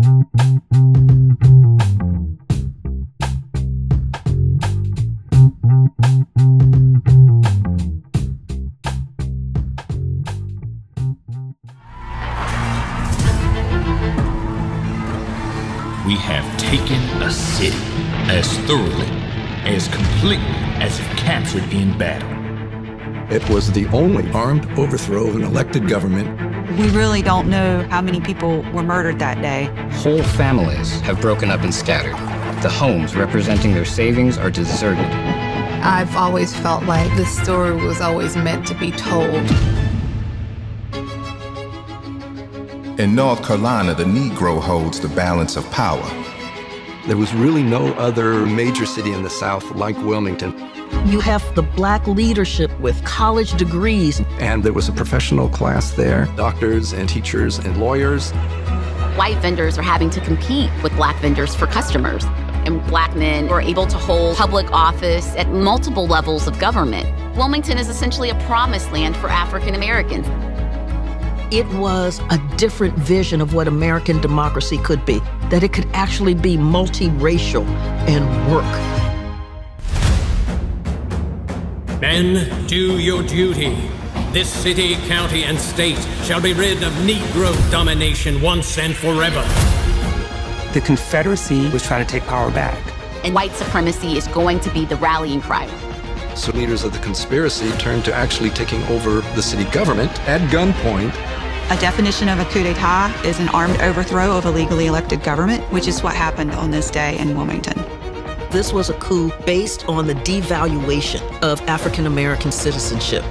We have taken a city as thoroughly, as completely as if captured in battle. It was the only armed overthrow of an elected government. We really don't know how many people were murdered that day. Whole families have broken up and scattered. The homes representing their savings are deserted. I've always felt like this story was always meant to be told. In North Carolina, the Negro holds the balance of power. There was really no other major city in the South like Wilmington. You have the Black leadership with college degrees. And there was a professional class there, doctors and teachers and lawyers. White vendors are having to compete with Black vendors for customers. And Black men were able to hold public office at multiple levels of government. Wilmington is essentially a promised land for African Americans. It was a different vision of what American democracy could be, that it could actually be multiracial and work. Men, do your duty. This city, county, and state shall be rid of Negro domination once and forever. The Confederacy was trying to take power back. And white supremacy is going to be the rallying cry. So leaders of the conspiracy turned to actually taking over the city government at gunpoint. A definition of a coup d'etat is an armed overthrow of a legally elected government, which is what happened on this day in Wilmington. This was a coup based on the devaluation of African American citizenship.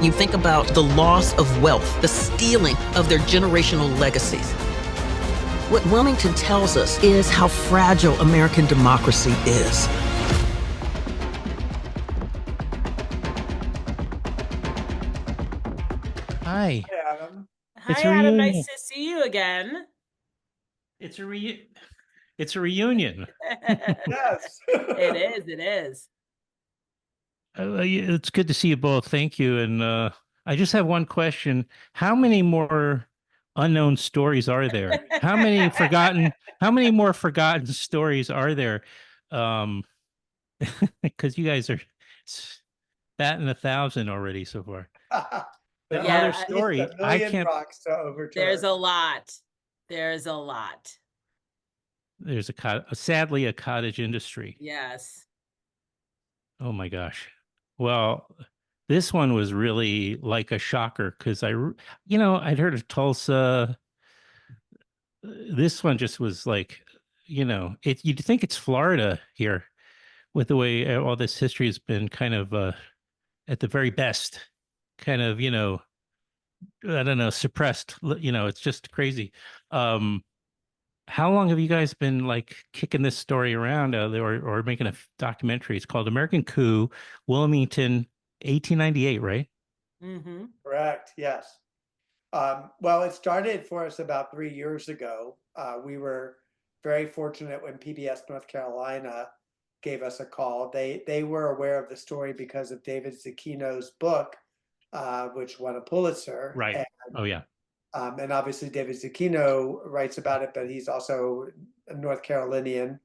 You think about the loss of wealth, the stealing of their generational legacies. What Wilmington tells us is how fragile American democracy is. Hi. Hey, Adam. It's Hi, a Adam. reunion. Nice to see you again. It's a reunion. Yes. It is. It's good to see you both. Thank you. And I just have one question. How many more unknown stories are there? How many more forgotten stories are there? Because you guys are batting 1,000 already so far. Another story. I can't. Rocks to overturn. There's a lot. There's sadly a cottage industry. Yes. Oh my gosh. Well, this one was really like a shocker because I'd heard of Tulsa. This one just was like, you'd think it's Florida here with the way all this history has been kind of at the very best kind of, I don't know, suppressed, it's just crazy. How long have you guys been like kicking this story around or making a documentary? It's called American Coup, Wilmington, 1898, right? Mm-hmm. Correct. Yes. Well, it started for us about 3 years ago. We were very fortunate when PBS North Carolina gave us a call. They were aware of the story because of David Zucchino's book, which won a Pulitzer. Right. And, and obviously David Zucchino writes about it, but he's also a North Carolinian.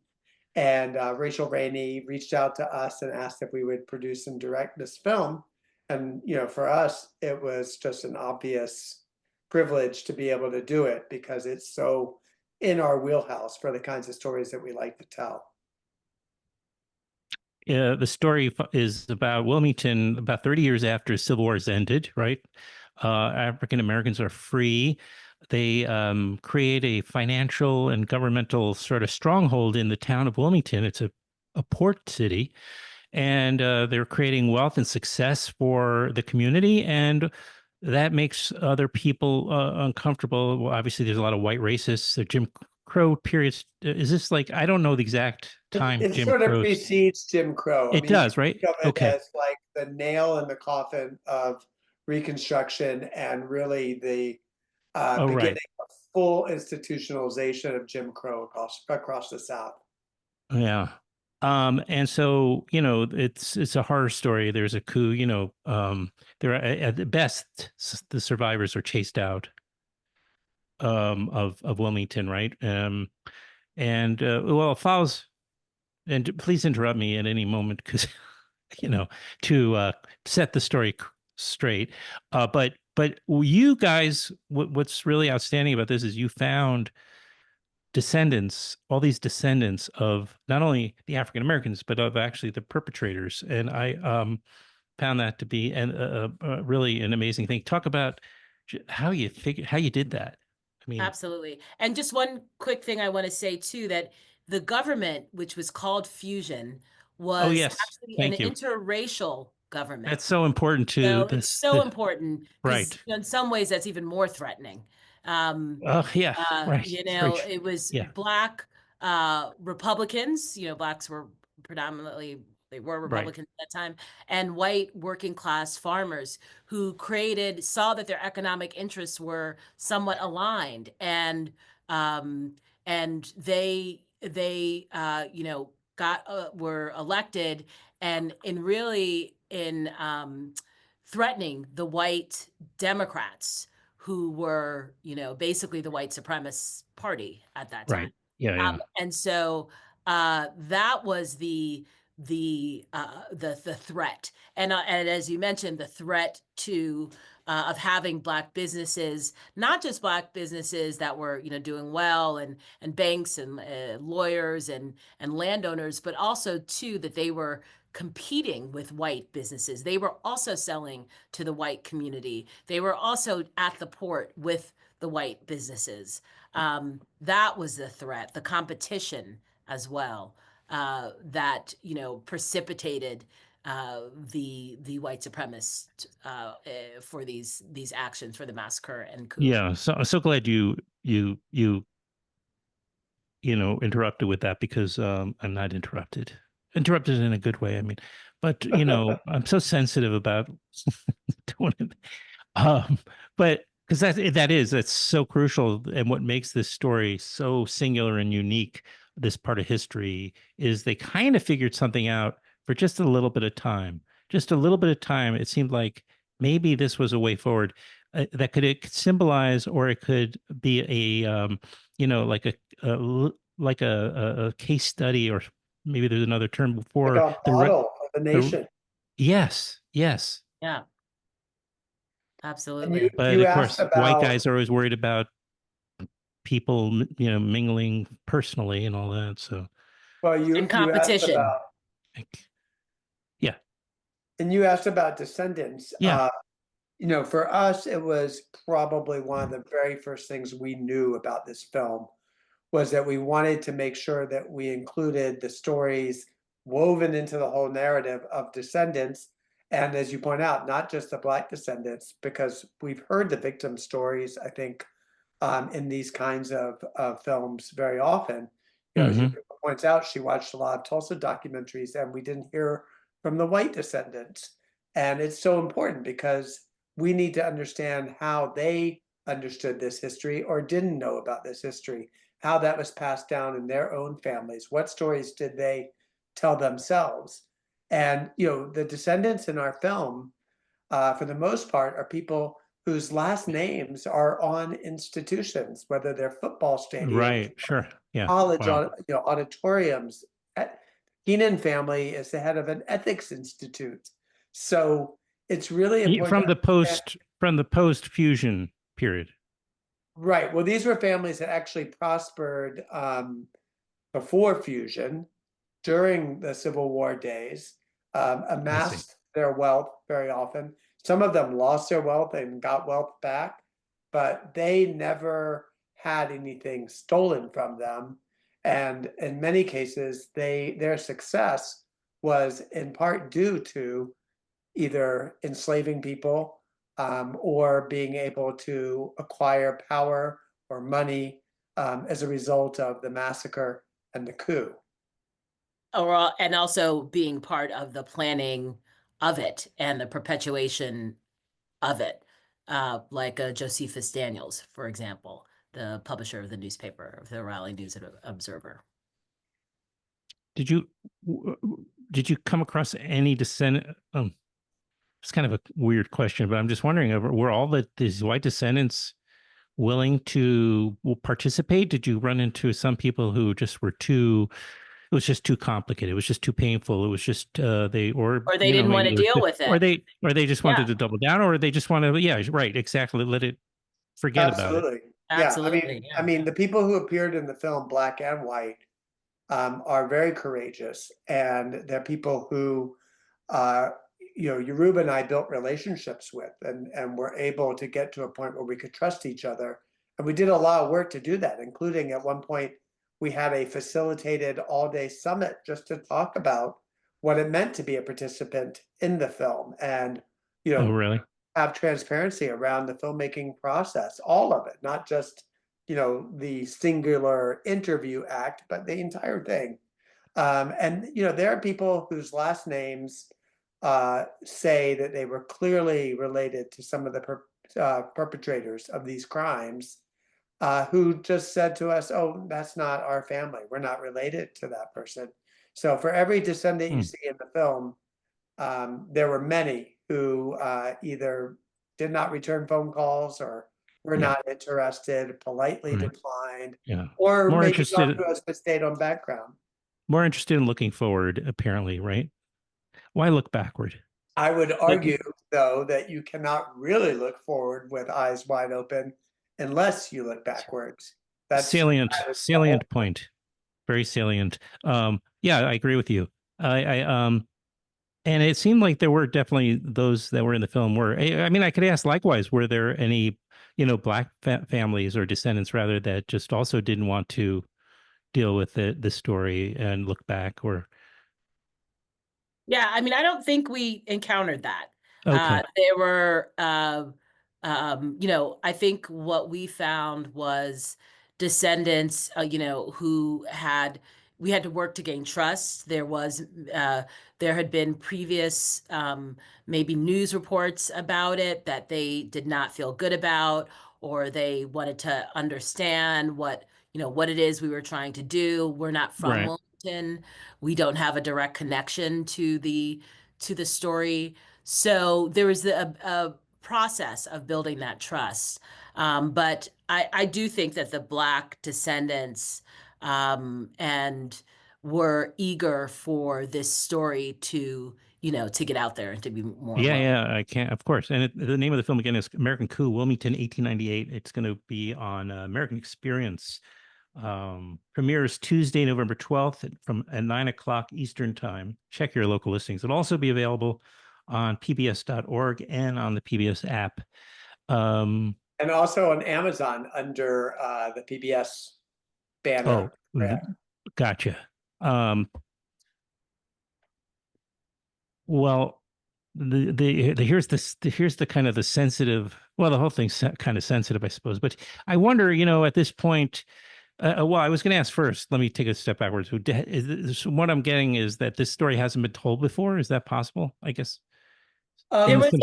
And Rachel Rainey reached out to us and asked if we would produce and direct this film. And, for us, it was just an obvious privilege to be able to do it because it's so in our wheelhouse for the kinds of stories that we like to tell. Yeah, the story is about Wilmington about 30 years after the Civil War has ended, right? African Americans are free. They create a financial and governmental sort of stronghold in the town of Wilmington. It's a port city, and they're creating wealth and success for the community, and that makes other people uncomfortable. Well, obviously, there's a lot of white racists. The Jim Crow periods. Is this like, I don't know the exact time. It sort of precedes Jim Crow. It does, right? Okay. As like the nail in the coffin of Reconstruction and really the beginning of full institutionalization of Jim Crow across the South. Yeah. And so, it's a horror story. There's a coup, there are, at the best, the survivors are chased out. of Wilmington, right? Well, it follows. And please interrupt me at any moment because to set the story straight. But you guys, what's really outstanding about this is you found all these descendants of not only the African Americans, but of actually the perpetrators. And I found that to be really an amazing thing. Talk about how you did that. I mean, absolutely. And just one quick thing I want to say too, that the government, which was called Fusion, was actually an interracial government. That's so important too. So it's so important. Right. In some ways, that's even more threatening. Right. It was Black Republicans. Blacks were predominantly, they were Republicans at that time, and white working class farmers who saw that their economic interests were somewhat aligned, and they were elected, and in threatening the white Democrats, who were basically the white supremacist party at that time. Right. Yeah. And so that was the threat, and as you mentioned, the threat of having Black businesses, not just Black businesses that were doing well, and banks and lawyers and landowners, but also too that they were competing with white businesses. They were also selling to the white community. They were also at the port with the white businesses. That was the threat, the competition as well, that precipitated the white supremacists for these actions, for the massacre and coup. Yeah, so I'm so glad you interrupted with that, because I'm not interrupted in a good way. I mean, but I'm so sensitive about doing it. But because that's so crucial, and what makes this story so singular and unique, this part of history, is they kind of figured something out for just a little bit of time. It seemed like maybe this was a way forward that could symbolize, or it could be like a case study, or maybe there's another term before, like a model of the nation. Yes. Yeah. Absolutely. But of course, white guys are always worried about people, mingling personally and all that. So, and competition. And you asked about descendants. Yeah. For us, it was probably one of the very first things we knew about this film, was that we wanted to make sure that we included the stories woven into the whole narrative of descendants. And as you point out, not just the Black descendants, because we've heard the victim stories, I think, in these kinds of films very often. As you points out, she watched a lot of Tulsa documentaries, and we didn't hear from the white descendants. And it's so important, because we need to understand how they understood this history or didn't know about this history, how that was passed down in their own families. What stories did they tell themselves? And, the descendants in our film, for the most part, are people whose last names are on institutions, whether they're football stadiums, right, sure, yeah, college, auditoriums. Keenan family is the head of an ethics institute. So it's really important from the post fusion period. Right. Well, these were families that actually prospered before fusion, during the Civil War days, amassed their wealth very often. Some of them lost their wealth and got wealth back, but they never had anything stolen from them. And in many cases, their success was in part due to either enslaving people or being able to acquire power or money as a result of the massacre and the coup. And also being part of the planning of it and the perpetuation of it, like Josephus Daniels, for example, the publisher of the newspaper, of the Raleigh News and Observer. Did you come across any descendant? It's kind of a weird question, but I'm just wondering, were all these white descendants, willing to participate? Did you run into some people who just were too? It was just too complicated. It was just too painful. It was just Or they didn't want to deal with it. or they just wanted to double down, or they just wanted yeah, right, exactly. Let it forget about it. Absolutely. Absolutely. I mean, the people who appeared in the film, black and white, are very courageous, and they're people who, Yoruba and I built relationships with, and were able to get to a point where we could trust each other. And we did a lot of work to do that, including at one point, we had a facilitated all-day summit just to talk about what it meant to be a participant in the film, and, Oh, really? have transparency around the filmmaking process, all of it, not just, the singular interview act, but the entire thing. And, there are people whose last names say that they were clearly related to some of the perpetrators of these crimes, who just said to us, "Oh, that's not our family. We're not related to that person." So for every descendant you see in the film, there were many who either did not return phone calls or were not interested, politely declined, or More maybe interested, talked to us but stayed on background. more interested in looking forward, apparently, right? Why look backward? I would argue, though, that you cannot really look forward with eyes wide open unless you look backwards. That's salient point. Very salient. Yeah, I agree with you. And it seemed like there were definitely those that were in the film were, I mean, I could ask likewise, were there any, black families or descendants rather that just also didn't want to deal with the story and look back or? Yeah, I mean, I don't think we encountered that. Okay. There were, I think what we found was descendants, who we had to work to gain trust. There had been previous, maybe news reports about it that they did not feel good about, or they wanted to understand what it is we were trying to do. We're not from Wilmington. We don't have a direct connection to the story. So there was a process of building that trust. But I do think that the Black descendants and were eager for this story to get out there and to be more. Yeah, I can't, of course. And the name of the film again is American Coup, Wilmington, 1898. It's going to be on American Experience. Premieres Tuesday, November 12th at 9:00 Eastern Time. Check your local listings. It'll also be available on pbs.org and on the PBS app. And also on Amazon under the PBS banner. Oh, gotcha. Well, here's the kind of the sensitive. Well, the whole thing's kind of sensitive, I suppose. But I wonder, at this point. Well, I was going to ask first. Let me take a step backwards. What I'm getting is that this story hasn't been told before. Is that possible? I guess. There was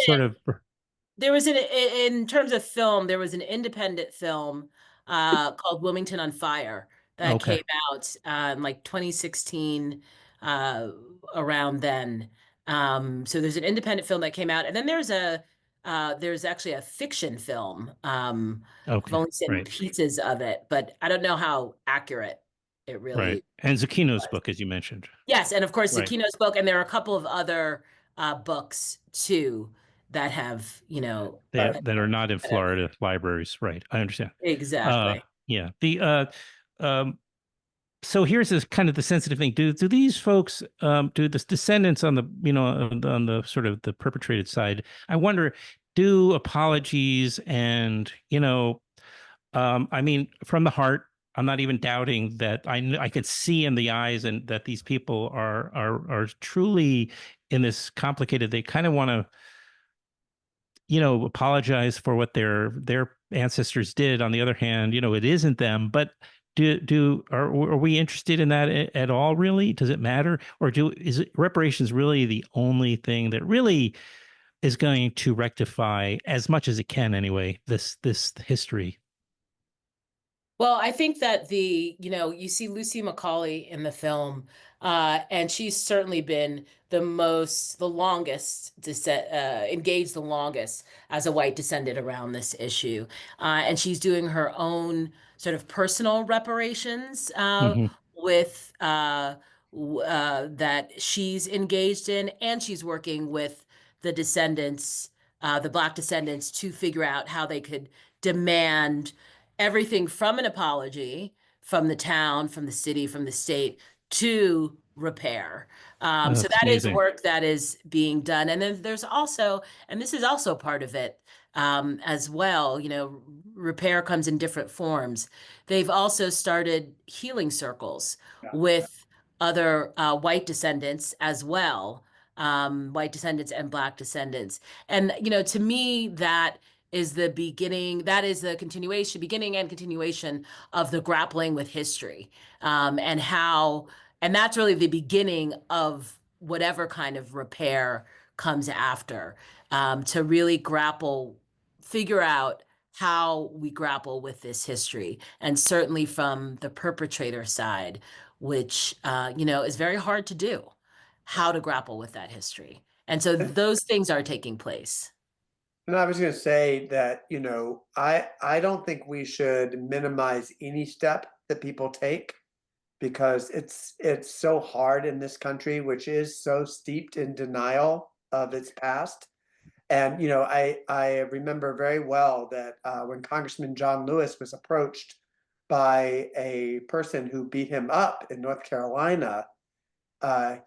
in terms of film, there was an independent film called Wilmington on Fire that came out in like 2016, around then. So there's an independent film that came out, and then there's actually a fiction film. I've only seen pieces of it, but I don't know how accurate it really. Right, and Zucchino's book, as you mentioned. Yes, and of course Zucchino's book, and there are a couple of other books too that have that are not in Florida libraries. Right, I understand exactly. Yeah. So here's this kind of the sensitive thing. Do these folks, do the descendants on the, on the sort of the perpetrated side, I wonder, do apologies and, I mean, from the heart, I'm not even doubting that I could see in the eyes and that these people are truly in this complicated, they kind of want to, apologize for what their ancestors did. On the other hand, it isn't them, but are we interested in that at all? Really, does it matter, or is reparations really the only thing that really is going to rectify, as much as it can anyway, this history? Well, I think that you see Lucy Macaulay in the film, and she's certainly been the longest, engaged the longest as a white descendant around this issue. And she's doing her own sort of personal reparations with that she's engaged in, and she's working with the descendants, the Black descendants, to figure out how they could demand everything from an apology from the town, from the city, from the state, to repair. So That's that is amazing. work that is being done. And then there's also, and this is also part of it as well, repair comes in different forms. They've also started healing circles with other white descendants as well, white descendants and Black descendants. And, to me, that is the beginning, that is the beginning and continuation of the grappling with history, and that's really the beginning of whatever kind of repair comes after, to really figure out how we grapple with this history, and certainly from the perpetrator side, which, is very hard to do, how to grapple with that history. And so those things are taking place. And I was going to say that, I don't think we should minimize any step that people take, because it's so hard in this country, which is so steeped in denial of its past. And, I remember very well that when Congressman John Lewis was approached by a person who beat him up in North Carolina,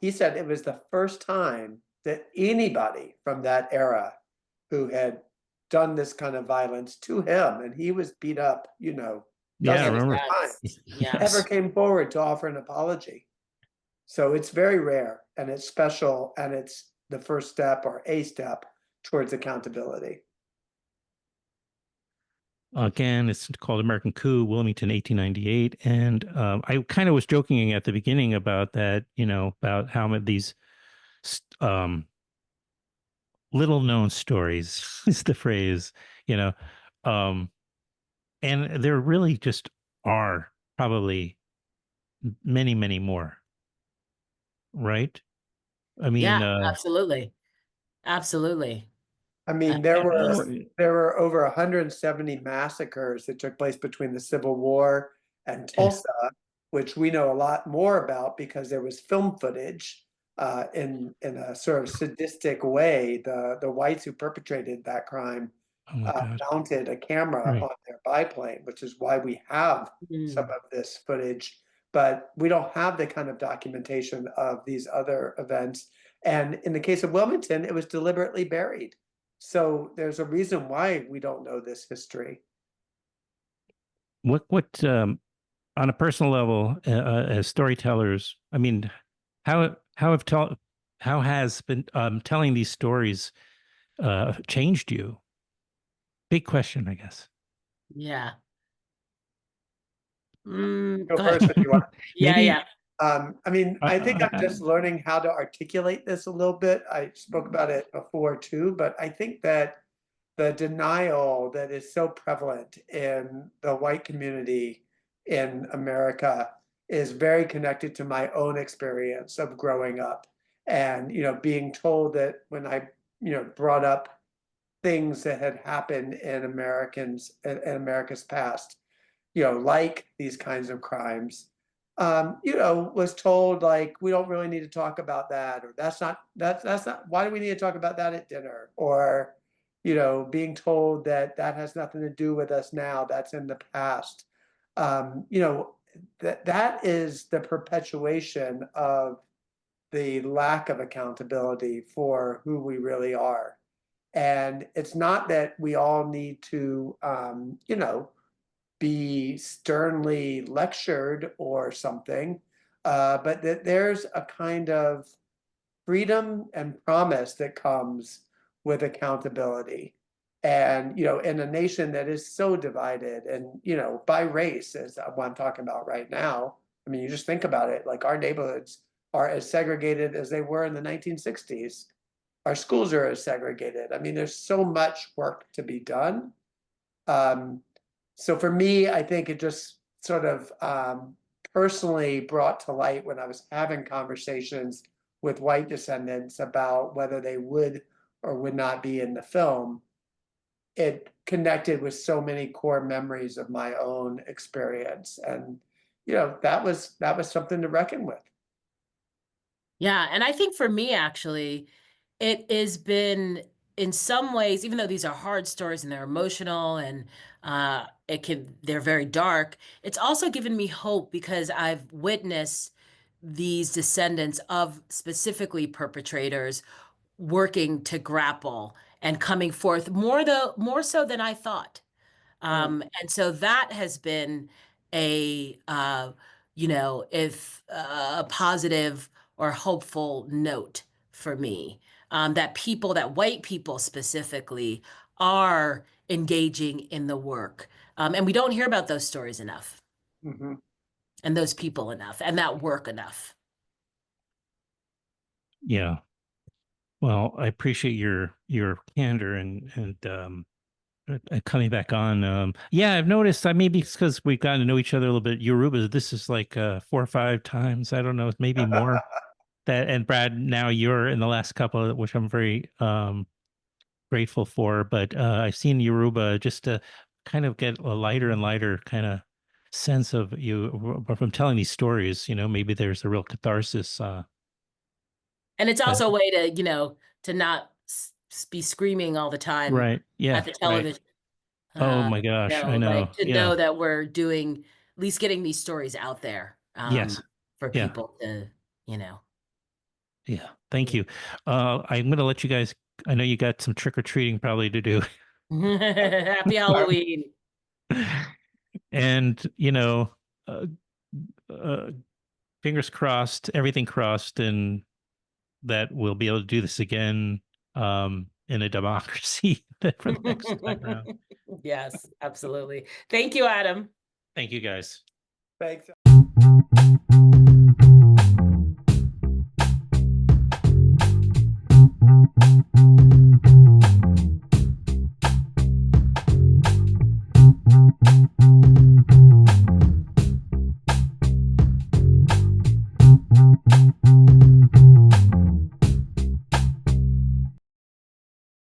he said it was the first time that anybody from that era who had done this kind of violence to him, and he was beat up, Yeah, I remember. times, ever came forward to offer an apology. So it's very rare, and it's special, and it's the first step, or a step, towards accountability. Again, it's called American Coup, Wilmington, 1898. And I kind of was joking at the beginning about that, about how many these little known stories is the phrase, and there really just are probably many, many more. Right? I mean, Absolutely. Absolutely. I mean, there were over 170 massacres that took place between the Civil War and Tulsa, which we know a lot more about because there was film footage in a sort of sadistic way. The whites who perpetrated that crime mounted a camera on their biplane, which is why we have some of this footage. But we don't have the kind of documentation of these other events. And in the case of Wilmington, it was deliberately buried. So there's a reason why we don't know this history. What on a personal level, as storytellers, I mean, how has been telling these stories changed you? Big question, I guess. Yeah. Go first if you want. Yeah. I mean, I think I'm just learning how to articulate this a little bit. I spoke about it before too, but I think that the denial that is so prevalent in the white community in America is very connected to my own experience of growing up, and being told that when I brought up things that had happened in America's past, like these kinds of crimes, was told, like, we don't really need to talk about that, or that's not, why do we need to talk about that at dinner? Or, being told that has nothing to do with us now, that's in the past. That is the perpetuation of the lack of accountability for who we really are. And it's not that we all need to, be sternly lectured or something, but that there's a kind of freedom and promise that comes with accountability. And, in a nation that is so divided and, by race, as what I'm talking about right now, I mean, you just think about it, like our neighborhoods are as segregated as they were in the 1960s. Our schools are as segregated. I mean, there's so much work to be done. So for me, I think it just sort of personally brought to light when I was having conversations with white descendants about whether they would or would not be in the film, it connected with so many core memories of my own experience. And, that was something to reckon with. Yeah, and I think for me, actually, it has been in some ways, even though these are hard stories and they're emotional and they're very dark, it's also given me hope because I've witnessed these descendants of specifically perpetrators working to grapple and coming forth more so than I thought. And so that has been a if a positive or hopeful note for me, that white people specifically are engaging in the work. And we don't hear about those stories enough, and those people enough, and that work enough. Yeah. Well, I appreciate your candor and coming back on. Yeah, I've noticed. Maybe it's because we've gotten to know each other a little bit. Yoruba, this is like 4 or 5 times. I don't know, maybe more. That and Brad, now you're in the last couple, which I'm very grateful for. But I've seen Yoruba just to kind of get a lighter and lighter kind of sense of you from telling these stories. Maybe there's a real catharsis. And it's also a way to not be screaming all the time right. Yeah. at the television. Right. Oh my gosh, I know. Like to know that we're doing, at least getting these stories out there yes. for people to, Yeah. Thank you. I'm going to let you guys, I know you got some trick-or-treating probably to do. Happy Halloween. And, fingers crossed, everything crossed, and that we'll be able to do this again in a democracy for the next time around. Yes, absolutely. Thank you, Adam. Thank you, guys. Thanks.